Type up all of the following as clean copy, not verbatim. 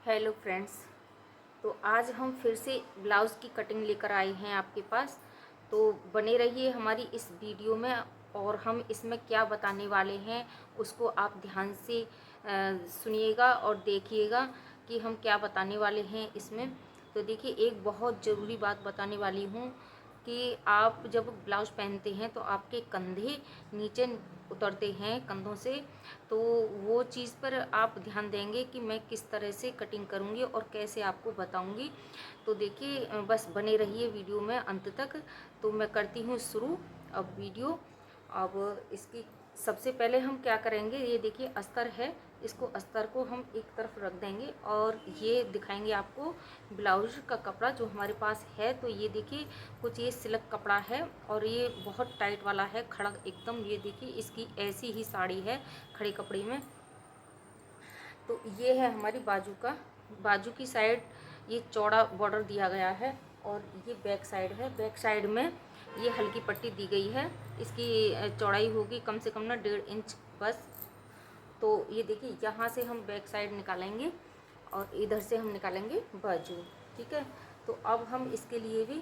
Hello friends. तो आज हम फिर से ब्लाउज़ की कटिंग लेकर आए हैं आपके पास। तो बने रहिए हमारी इस वीडियो में और हम इसमें क्या बताने वाले हैं उसको आप ध्यान से सुनिएगा और देखिएगा कि हम क्या बताने वाले हैं इसमें। तो देखिए, एक बहुत ज़रूरी बात बताने वाली हूँ कि आप जब ब्लाउज़ पहनते हैं तो आपके कंधे नीचे उतरते हैं कंधों से, तो वो चीज़ पर आप ध्यान देंगे कि मैं किस तरह से कटिंग करूँगी और कैसे आपको बताऊँगी। तो देखिए, बस बने रहिए वीडियो में अंत तक। तो मैं करती हूँ शुरू अब वीडियो। अब इसकी सबसे पहले हम क्या करेंगे, ये देखिए अस्तर है, इसको अस्तर को हम एक तरफ रख देंगे और ये दिखाएंगे आपको ब्लाउज का कपड़ा जो हमारे पास है। तो ये देखिए, कुछ ये सिल्क कपड़ा है और ये बहुत टाइट वाला है, खड़क एकदम। ये देखिए, इसकी ऐसी ही साड़ी है खड़े कपड़े में। तो ये है हमारी बाजू की साइड, ये चौड़ा बॉर्डर दिया गया है और ये बैक साइड है। बैक साइड में ये हल्की पट्टी दी गई है। इसकी चौड़ाई होगी कम से कम ना 1.5 इंच बस। तो ये देखिए, यहाँ से हम बैक साइड निकालेंगे और इधर से हम निकालेंगे बाजू। ठीक है, तो अब हम इसके लिए भी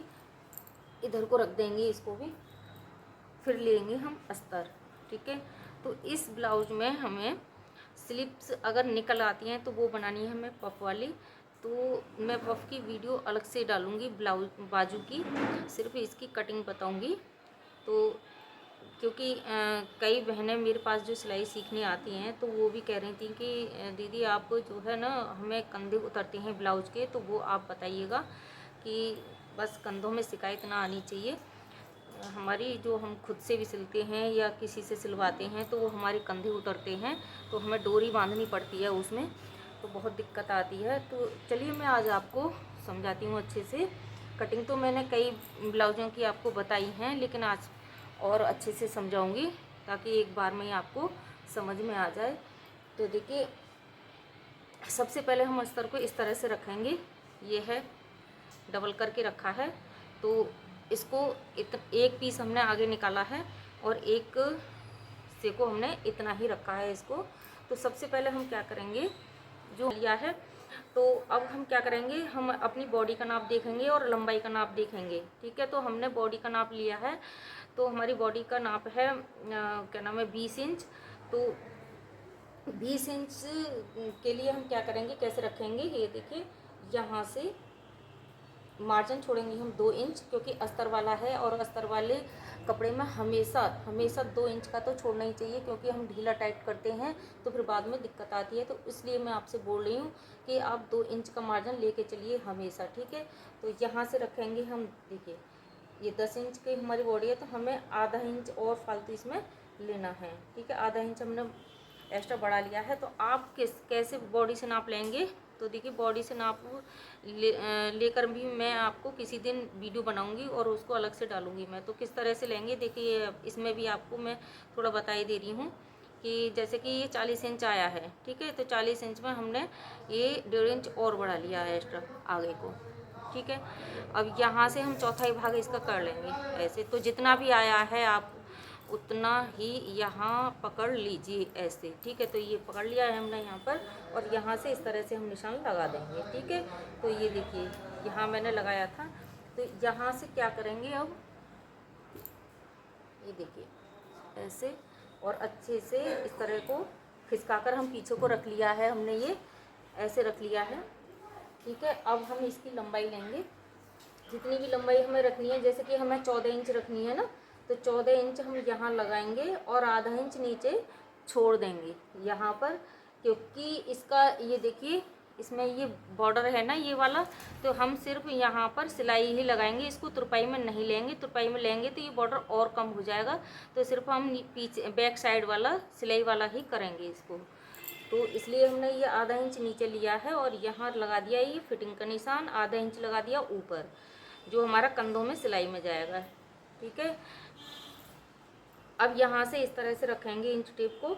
इधर को रख देंगे, इसको भी फिर लेंगे हम अस्तर। ठीक है, तो इस ब्लाउज में हमें स्लिप्स अगर निकल आती हैं तो वो बनानी है हमें पफ वाली। तो मैं पफ की वीडियो अलग से डालूँगी, ब्लाउज बाजू की सिर्फ इसकी कटिंग बताऊँगी। तो क्योंकि कई बहनें मेरे पास जो सिलाई सीखने आती हैं तो वो भी कह रही थी कि दीदी आप जो है ना, हमें कंधे उतरते हैं ब्लाउज के, तो वो आप बताइएगा कि बस कंधों में शिकायत ना आनी चाहिए। हमारी जो हम खुद से भी सिलते हैं या किसी से सिलवाते हैं तो वो हमारे कंधे उतरते हैं, तो हमें डोरी बांधनी पड़ती है उसमें, तो बहुत दिक्कत आती है। तो चलिए, मैं आज आपको समझाती हूँ अच्छे से। कटिंग तो मैंने कई ब्लाउज़ों की आपको बताई हैं, लेकिन आज और अच्छे से समझाऊंगी ताकि एक बार में ही आपको समझ में आ जाए। तो देखिए, सबसे पहले हम अस्तर को इस तरह से रखेंगे। ये है डबल करके रखा है, तो इसको एक पीस हमने आगे निकाला है और एक से को हमने इतना ही रखा है इसको। तो सबसे पहले हम क्या करेंगे, जो लिया है, तो अब हम क्या करेंगे, हम अपनी बॉडी का नाप देखेंगे और लंबाई का नाप देखेंगे। ठीक है, तो हमने बॉडी का नाप लिया है, तो हमारी बॉडी का नाप है क्या नाम है 20 इंच। तो 20 इंच के लिए हम क्या करेंगे, कैसे रखेंगे, ये देखिए, यहाँ से मार्जिन छोड़ेंगे हम 2 इंच, क्योंकि अस्तर वाला है और अस्तर वाले कपड़े में हमेशा हमेशा 2 इंच का तो छोड़ना ही चाहिए, क्योंकि हम ढीला टाइट करते हैं तो फिर बाद में दिक्कत आती है। तो इसलिए मैं आपसे बोल रही हूँ कि आप 2 इंच का मार्जिन लेके चलिए हमेशा। ठीक है, तो यहाँ से रखेंगे हम, देखिए ये 10 इंच की हमारी बॉडी है, तो हमें आधा इंच और फालतू इसमें लेना है। ठीक है, आधा इंच हमने एक्स्ट्रा बढ़ा लिया है। तो आप कैसे बॉडी से नाप लेंगे, तो देखिए बॉडी से नाप लेकर भी मैं आपको किसी दिन वीडियो बनाऊंगी और उसको अलग से डालूंगी मैं। तो किस तरह से लेंगे, देखिए इसमें भी आपको मैं थोड़ा बता ही दे रही हूँ कि जैसे कि ये 40 इंच आया है। ठीक है, तो 40 इंच में हमने ये 1.5 इंच और बढ़ा लिया है एक्स्ट्रा आगे को। ठीक है, अब यहाँ से हम चौथाई भाग इसका कर लेंगे ऐसे। तो जितना भी आया है आप उतना ही यहाँ पकड़ लीजिए ऐसे। ठीक है, तो ये पकड़ लिया है हमने यहाँ पर और यहाँ से इस तरह से हम निशान लगा देंगे। ठीक है, तो ये देखिए यहाँ मैंने लगाया था, तो यहाँ से क्या करेंगे अब, ये देखिए ऐसे, और अच्छे से इस तरह को खिसकाकर हम पीछे को रख लिया है हमने, ये ऐसे रख लिया है। ठीक है, अब हम इसकी लंबाई लेंगे, जितनी भी लंबाई हमें रखनी है, जैसे कि हमें 14 इंच रखनी है ना, तो 14 इंच हम यहाँ लगाएंगे और आधा इंच नीचे छोड़ देंगे यहाँ पर, क्योंकि इसका ये देखिए इसमें ये बॉर्डर है ना ये वाला, तो हम सिर्फ यहाँ पर सिलाई ही लगाएंगे, इसको तुरपाई में नहीं लेंगे। तुरपाई में लेंगे तो ये बॉर्डर और कम हो जाएगा, तो सिर्फ हम पीछे बैक साइड वाला सिलाई वाला ही करेंगे इसको। तो इसलिए हमने ये आधा इंच नीचे लिया है और यहाँ लगा दिया ये फिटिंग का निशान, आधा इंच लगा दिया ऊपर जो हमारा कंधों में सिलाई में जाएगा। ठीक है, अब यहाँ से इस तरह से रखेंगे इंच टेप को,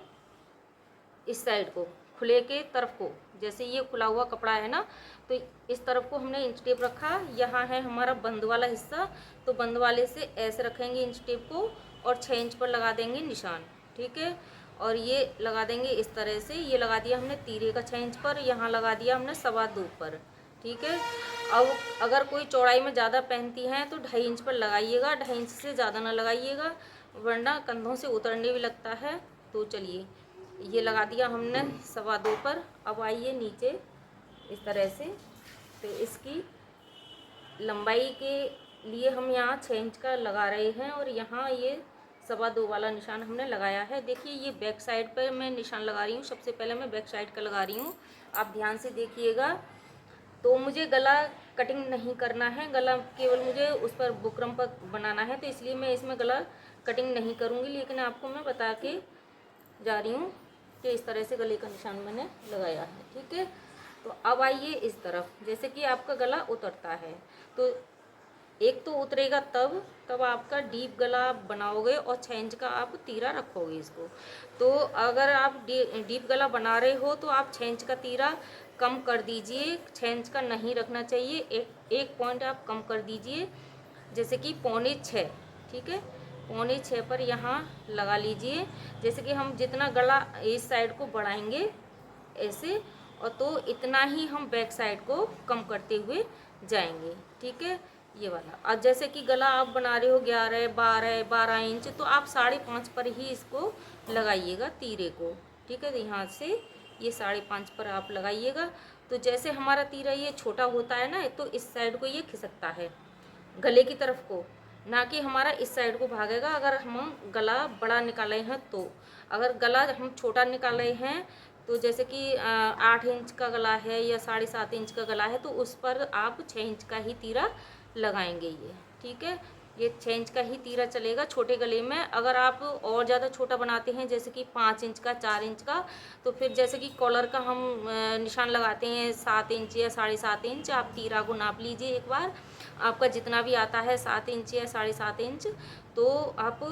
इस साइड को खुले के तरफ को, जैसे ये खुला हुआ कपड़ा है ना, तो इस तरफ को हमने इंच टेप रखा। यहाँ है हमारा बंद वाला हिस्सा, तो बंद वाले से ऐसे रखेंगे इंच टेप को और 6 इंच पर लगा देंगे निशान। ठीक है, और ये लगा देंगे इस तरह से। ये लगा दिया हमने तीरे का 6 इंच पर, यहाँ लगा दिया हमने 2.25 पर। ठीक है। अब अगर कोई चौड़ाई में ज़्यादा पहनती हैं तो 2.5 इंच पर लगाइएगा, 2.5 इंच से ज़्यादा ना लगाइएगा वरना कंधों से उतरने भी लगता है। तो चलिए ये लगा दिया हमने 2.25 पर। अब आइए नीचे इस तरह से। तो इसकी लंबाई के लिए हम यहाँ 6 इंच का लगा रहे हैं और यहाँ ये 2.25 वाला निशान हमने लगाया है। देखिए ये बैक साइड पर मैं निशान लगा रही हूँ। सबसे पहले मैं बैक साइड का लगा रही हूँ, आप ध्यान से देखिएगा। तो मुझे गला कटिंग नहीं करना है, गला केवल मुझे उस पर बुकरम पर बनाना है, तो इसलिए मैं इसमें गला कटिंग नहीं करूँगी। लेकिन आपको मैं बता के जा रही हूँ कि इस तरह से गले का निशान मैंने लगाया है। ठीक है। तो अब आइए इस तरफ, जैसे कि आपका गला उतरता है तो एक तो उतरेगा तब आपका डीप गला आप बनाओगे और 6 इंच का आप तीरा रखोगे इसको। तो अगर आप डीप गला बना रहे हो तो आप 6 इंच का तीरा कम कर दीजिए, 6 इंच का नहीं रखना चाहिए। एक पॉइंट आप कम कर दीजिए, जैसे कि 5.25। ठीक है, 5.25 पर यहाँ लगा लीजिए। जैसे कि हम जितना गला इस साइड को बढ़ाएंगे ऐसे, और तो इतना ही हम बैक साइड को कम करते हुए जाएंगे। ठीक है, ये वाला। और जैसे कि गला आप बना रहे हो 11, 12 इंच, तो आप 5.5 पर ही इसको लगाइएगा तीरे को। ठीक है, तो यहाँ से ये 5.5 पर आप लगाइएगा। तो जैसे हमारा तीरा ये छोटा होता है ना, तो इस साइड को ये खिसकता है गले की तरफ को, ना कि हमारा इस साइड को भागेगा अगर हम गला बड़ा निकाले हैं। तो अगर गला हम छोटा निकाले हैं तो जैसे कि 8 इंच का गला है या 7.5 इंच का गला है, तो उस पर आप 6 इंच का ही तीरा लगाएंगे ये। ठीक है, ये 6 इंच का ही तीरा चलेगा छोटे गले में। अगर आप और ज़्यादा छोटा बनाते हैं जैसे कि 5 इंच का, 4 इंच का, तो फिर जैसे कि कॉलर का हम निशान लगाते हैं 7 इंच या 7.5 इंच, आप तीरा को नाप लीजिए एक बार, आपका जितना भी आता है 7 इंच या 7.5 इंच, तो आप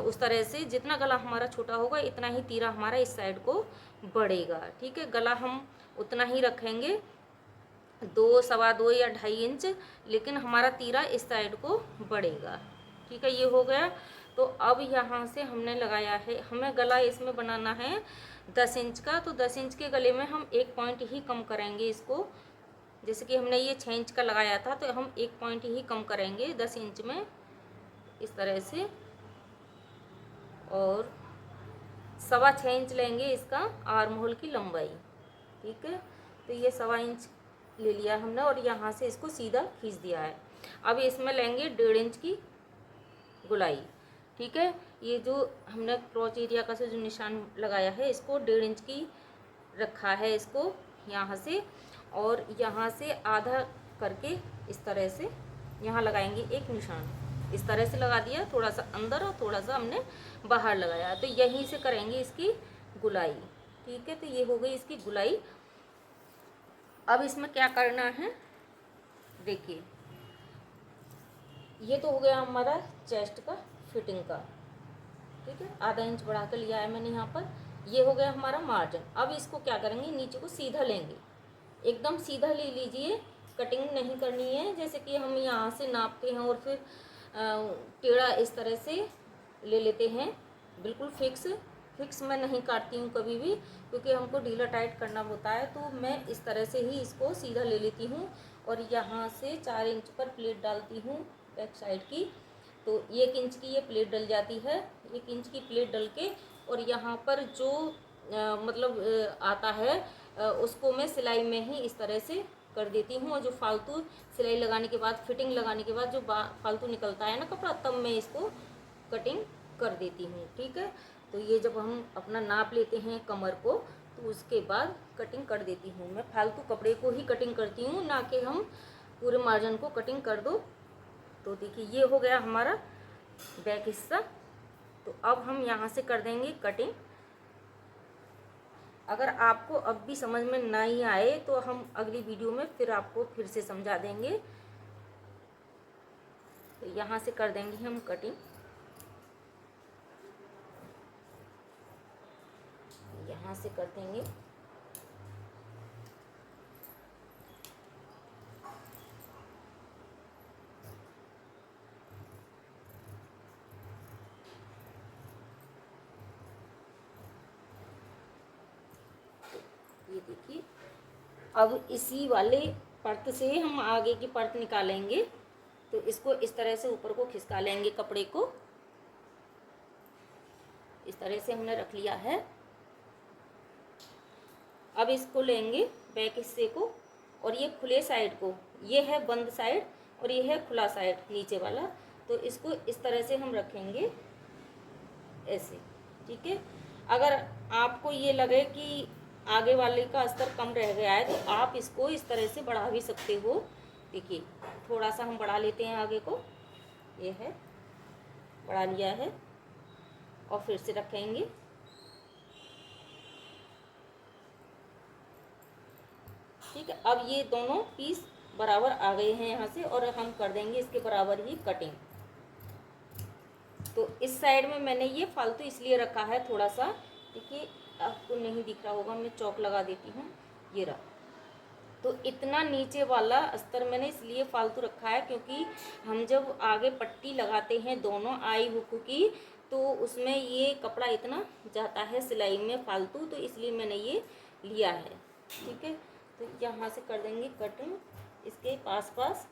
उस तरह से जितना गला हमारा छोटा होगा इतना ही तीरा हमारा इस साइड को बढ़ेगा। ठीक है, गला हम उतना ही रखेंगे 2, 2.25 या 2.5 इंच, लेकिन हमारा तीरा इस साइड को बढ़ेगा। ठीक है, ये हो गया। तो अब यहाँ से हमने लगाया है, हमें गला इसमें बनाना है 10 इंच का, तो 10 इंच के गले में हम 1 पॉइंट ही कम करेंगे इसको। जैसे कि हमने ये 6 इंच का लगाया था तो हम 1 पॉइंट ही कम करेंगे 10 इंच में इस तरह से, और 6.25 इंच लेंगे इसका आर्म होल की लंबाई। ठीक है, तो ये 1.25 इंच ले लिया हमने और यहाँ से इसको सीधा खींच दिया है। अब इसमें लेंगे 1.5 इंच की गुलाई। ठीक है, ये जो हमने क्रॉच एरिया का से जो निशान लगाया है इसको 1.5 इंच की रखा है इसको यहाँ से, और यहाँ से आधा करके इस तरह से यहाँ लगाएंगे एक निशान। इस तरह से लगा दिया, थोड़ा सा अंदर और थोड़ा सा हमने बाहर लगाया, तो यहीं से करेंगे इसकी गुलाई। ठीक है, तो ये हो गई इसकी गुलाई। अब इसमें क्या करना है देखिए, ये तो हो गया हमारा चेस्ट का फिटिंग का। ठीक है, आधा इंच बढ़ा कर लिया है मैंने यहाँ पर, ये हो गया हमारा मार्जिन। अब इसको क्या करेंगे, नीचे को सीधा लेंगे, एकदम सीधा ले लीजिए, कटिंग नहीं करनी है। जैसे कि हम यहाँ से नापते हैं और फिर टेढ़ा इस तरह से ले लेते हैं, बिल्कुल फिक्स मैं नहीं काटती हूँ कभी भी, क्योंकि हमको ढीला टाइट करना होता है। तो मैं इस तरह से ही इसको सीधा ले लेती हूँ और यहाँ से 4 इंच पर प्लेट डालती हूँ बैक साइड की। तो 1 इंच की ये प्लेट डल जाती है, 1 इंच की प्लेट डल के, और यहाँ पर जो आता है उसको मैं सिलाई में ही इस तरह से कर देती हूँ, और जो फालतू सिलाई लगाने के बाद, फिटिंग लगाने के बाद जो फालतू निकलता है ना कपड़ा, तब मैं इसको कटिंग कर देती हूँ। ठीक है, तो ये जब हम अपना नाप लेते हैं कमर को, तो उसके बाद कटिंग कर देती हूँ। मैं फालतू कपड़े को ही कटिंग करती हूँ, ना कि हम पूरे मार्जिन को कटिंग कर दो। तो देखिए ये हो गया हमारा बैक हिस्सा। तो अब हम यहाँ से कर देंगे कटिंग। अगर आपको अब भी समझ में नहीं आए तो हम अगली वीडियो में फिर आपको फिर से समझा देंगे। तो यहाँ से कर देंगे हम कटिंग, यहाँ से कर देंगे। ये देखिए, अब इसी वाले परत से हम आगे की परत निकालेंगे। तो इसको इस तरह से ऊपर को खिसका लेंगे, कपड़े को इस तरह से हमने रख लिया है। अब इसको लेंगे बैक हिस्से को, और ये खुले साइड को, ये है बंद साइड और ये है खुला साइड नीचे वाला। तो इसको इस तरह से हम रखेंगे ऐसे, ठीक है। अगर आपको ये लगे कि आगे वाले का अस्तर कम रह गया है तो आप इसको इस तरह से बढ़ा भी सकते हो। देखिए थोड़ा सा हम बढ़ा लेते हैं आगे को, ये है बढ़ा लिया है, और फिर से रखेंगे। ठीक है, अब ये दोनों पीस बराबर आ गए हैं यहाँ से, और हम कर देंगे इसके बराबर ही कटिंग। तो इस साइड में मैंने ये फालतू इसलिए रखा है थोड़ा सा, देखिए आपको नहीं दिख रहा होगा, मैं चौक लगा देती हूँ, ये रहा। तो इतना नीचे वाला अस्तर मैंने इसलिए फालतू रखा है क्योंकि हम जब आगे पट्टी लगाते हैं दोनों आई हुक की, तो उसमें ये कपड़ा इतना जाता है सिलाई में फालतू, तो इसलिए मैंने ये लिया है। ठीक है, तो यहाँ से कर देंगे कटिंग इसके पास पास।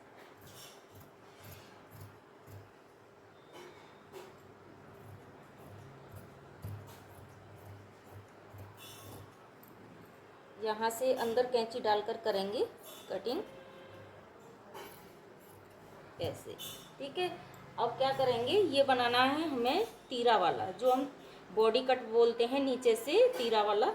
यहाँ से अंदर कैंची डालकर करेंगे कटिंग ऐसे। ठीक है, अब क्या करेंगे, ये बनाना है हमें तीरा वाला, जो हम बॉडी कट बोलते हैं नीचे से तीरा वाला।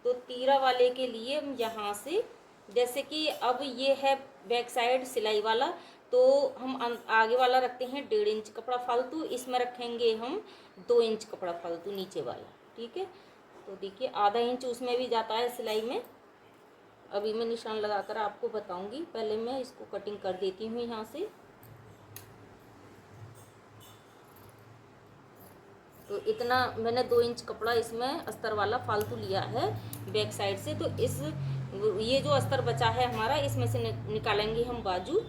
तो तीरा वाले के लिए हम यहाँ से, जैसे कि अब ये है बैक साइड सिलाई वाला, तो हम आगे वाला रखते हैं 1.5 इंच कपड़ा फालतू, इसमें रखेंगे हम 2 इंच कपड़ा फालतू नीचे वाला। ठीक है, तो देखिए आधा इंच उसमें भी जाता है सिलाई में। अभी मैं निशान लगाकर आपको बताऊंगी, पहले मैं इसको कटिंग कर देती हूँ यहाँ से। तो इतना मैंने 2 इंच कपड़ा इसमें अस्तर वाला फालतू लिया है बैक साइड से। तो इस ये जो अस्तर बचा है हमारा, इसमें से निकालेंगे हम बाजू।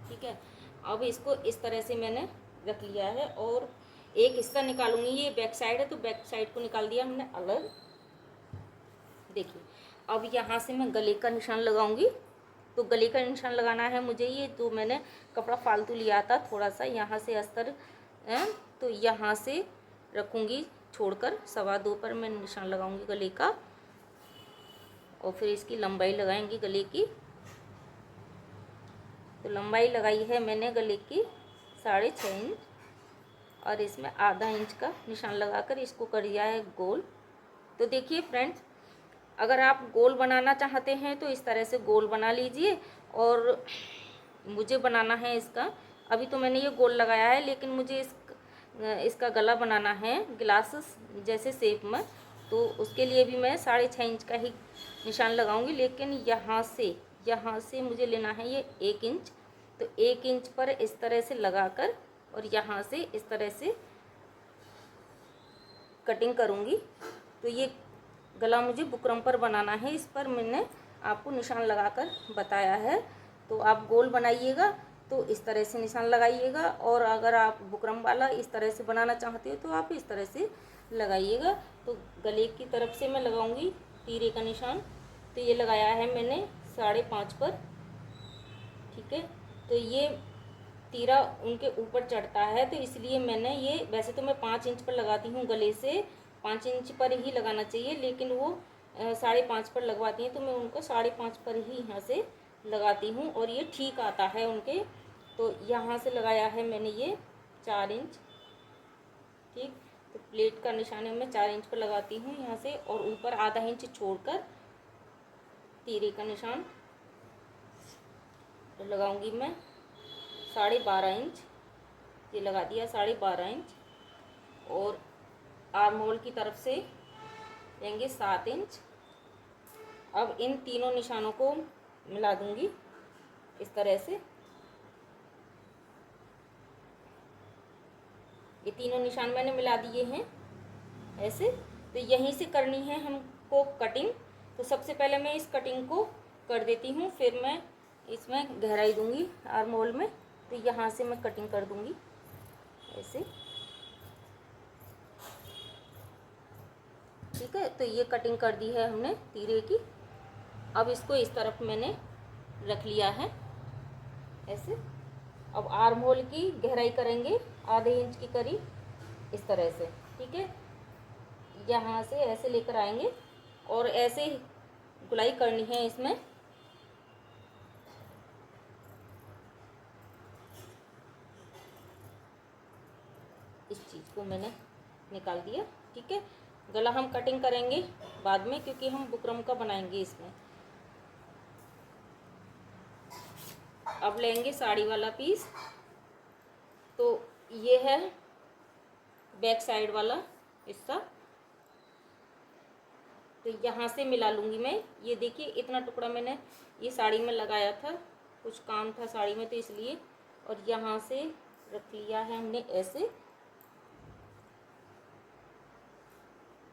ठीक है, अब इसको इस तरह से मैंने रख लिया है, और एक हिस्सा निकालूंगी, ये बैक साइड है तो बैक साइड को निकाल दिया हमने अलग। देखिए अब यहाँ से मैं गले का निशान लगाऊंगी। तो गले का निशान लगाना है मुझे, ये जो मैंने कपड़ा फालतू लिया था थोड़ा सा, यहाँ से अस्तर तो यहाँ से रखूँगी छोड़कर 2.25 पर मैं निशान लगाऊंगी गले का, और फिर इसकी लंबाई लगाएंगी गले की। तो लंबाई लगाई है मैंने गले की 6.5 इंच, और इसमें आधा इंच का निशान लगाकर इसको कर दिया है गोल। तो देखिए फ्रेंड्स, अगर आप गोल बनाना चाहते हैं तो इस तरह से गोल बना लीजिए, और मुझे बनाना है इसका, अभी तो मैंने ये गोल लगाया है, लेकिन मुझे इसका गला बनाना है गिलास जैसे शेप में। तो उसके लिए भी मैं 6.5 इंच का ही निशान लगाऊंगी, लेकिन यहाँ से मुझे लेना है ये 1 इंच। तो 1 इंच पर इस तरह से लगाकर, और यहाँ से इस तरह से कटिंग करूँगी। तो ये गला मुझे बुकरम पर बनाना है, इस पर मैंने आपको निशान लगाकर बताया है। तो आप गोल बनाइएगा तो इस तरह से निशान लगाइएगा, और अगर आप बुकरम वाला इस तरह से बनाना चाहते हो तो आप इस तरह से लगाइएगा। तो गले की तरफ से मैं लगाऊंगी तीरे का निशान। तो ये लगाया है मैंने 5.5 पर। ठीक है, तो ये तीरा उनके ऊपर चढ़ता है, तो इसलिए मैंने ये, वैसे तो मैं 5 इंच पर लगाती हूँ गले से, 5 इंच पर ही लगाना चाहिए, लेकिन वो 5.5 पर लगवाती हैं, तो मैं उनको 5.5 पर ही यहाँ से लगाती हूँ, और ये ठीक आता है उनके। तो यहाँ से लगाया है मैंने ये 4 इंच। ठीक, तो प्लेट का निशान मैं 4 इंच पर लगाती हूँ यहाँ से, और ऊपर आधा इंच छोड़कर तीरे का निशान लगाऊंगी मैं 12.5 इंच। ये लगा दिया 12.5 इंच, और आर्म होल की तरफ से लेंगे 7 इंच। अब इन तीनों निशानों को मिला दूंगी इस तरह से। ये तीनों निशान मैंने मिला दिए हैं ऐसे। तो यहीं से करनी है हमको कटिंग। तो सबसे पहले मैं इस कटिंग को कर देती हूँ, फिर मैं इसमें गहराई दूंगी आर्म होल में। तो यहाँ से मैं कटिंग कर दूंगी ऐसे। ठीक है, तो ये कटिंग कर दी है हमने तीरे की। अब इसको इस तरफ मैंने रख लिया है ऐसे। अब आर्म होल की गहराई करेंगे आधे इंच की करीब, इस तरह से। ठीक है, यहाँ से ऐसे लेकर आएंगे और ऐसे गुलाई करनी है इसमें। इस चीज़ को मैंने निकाल दिया। ठीक है, गला हम कटिंग करेंगे बाद में, क्योंकि हम बुकरम का बनाएंगे इसमें। अब लेंगे साड़ी वाला पीस, तो ये है बैक साइड वाला हिस्सा, तो यहाँ से मिला लूँगी मैं। ये देखिए इतना टुकड़ा मैंने ये साड़ी में लगाया था, कुछ काम था साड़ी में तो इसलिए, और यहाँ से रख लिया है हमने ऐसे।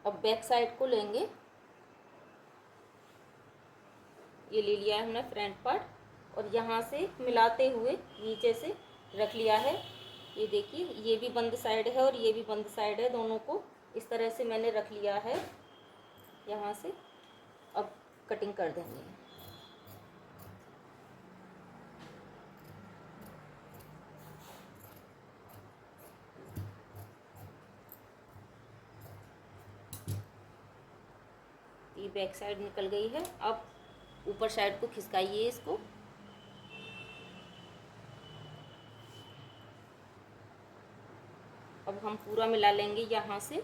अब बैक साइड को लेंगे, ये ले लिया है हमने फ्रंट पार्ट, और यहाँ से मिलाते हुए नीचे से रख लिया है। ये देखिए ये भी बंद साइड है और ये भी बंद साइड है, दोनों को इस तरह से मैंने रख लिया है यहाँ से। अब कटिंग कर देंगे। ये बैक साइड निकल गई है। अब ऊपर साइड को खिसकाइए इसको। अब हम पूरा मिला लेंगे यहाँ से।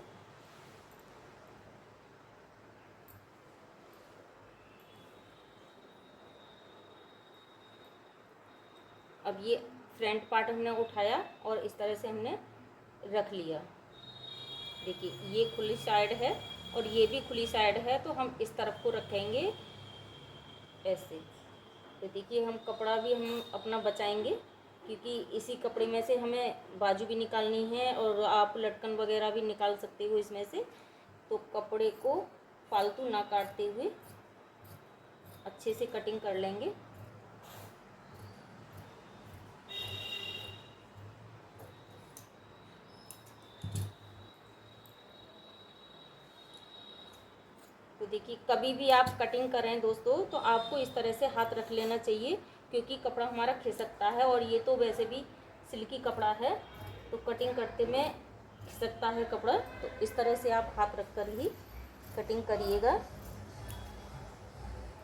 अब ये फ्रंट पार्ट हमने उठाया और इस तरह से हमने रख लिया। देखिए ये खुली साइड है और ये भी खुली साइड है, तो हम इस तरफ को रखेंगे ऐसे। तो देखिए हम कपड़ा भी हम अपना बचाएंगे, क्योंकि इसी कपड़े में से हमें बाजू भी निकालनी है और आप लटकन वगैरह भी निकाल सकते हो इसमें से। तो कपड़े को फालतू ना काटते हुए अच्छे से कटिंग कर लेंगे। तो देखिए कभी भी आप कटिंग करें दोस्तों, तो आपको इस तरह से हाथ रख लेना चाहिए, क्योंकि कपड़ा हमारा खिसकता है, और ये तो वैसे भी सिल्की कपड़ा है, तो कटिंग करते में खिसकता है कपड़ा। तो इस तरह से आप हाथ रख कर ही कटिंग करिएगा।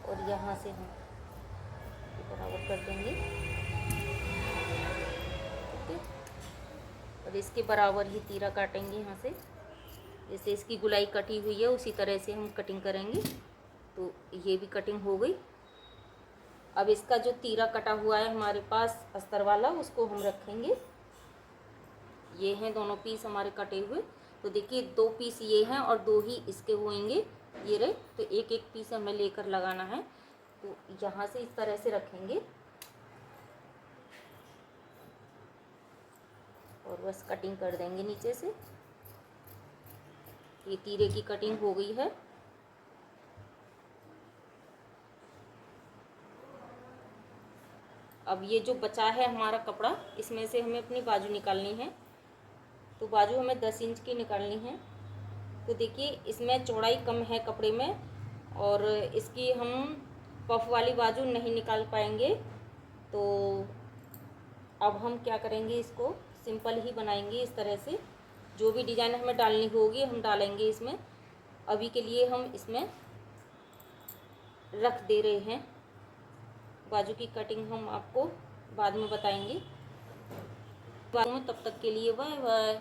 और यहाँ से हम बराबर कर देंगे। ठीक है, और इसके बराबर ही तीरा काटेंगे यहाँ से। जैसे इसकी गुलाई कटी हुई है उसी तरह से हम कटिंग करेंगे। तो ये भी कटिंग हो गई। अब इसका जो तीरा कटा हुआ है हमारे पास अस्तर वाला, उसको हम रखेंगे। ये हैं दोनों पीस हमारे कटे हुए। तो देखिए 2 पीस ये हैं और 2 ही इसके होंगे, ये रहे। तो एक एक पीस हमें लेकर लगाना है। तो यहाँ से इस तरह से रखेंगे और बस कटिंग कर देंगे नीचे से। ये तीरे की कटिंग हो गई है। अब ये जो बचा है हमारा कपड़ा, इसमें से हमें अपनी बाजू निकालनी है। तो बाजू हमें 10 इंच की निकालनी है। तो देखिए इसमें चौड़ाई कम है कपड़े में, और इसकी हम पफ वाली बाजू नहीं निकाल पाएंगे। तो अब हम क्या करेंगे, इसको सिंपल ही बनाएंगे इस तरह से। जो भी डिज़ाइन हमें डालनी होगी हम डालेंगे इसमें। अभी के लिए हम इसमें रख दे रहे हैं। बाजू की कटिंग हम आपको बाद में बताएंगे। बाद में, तब तक के लिए बाय बाय।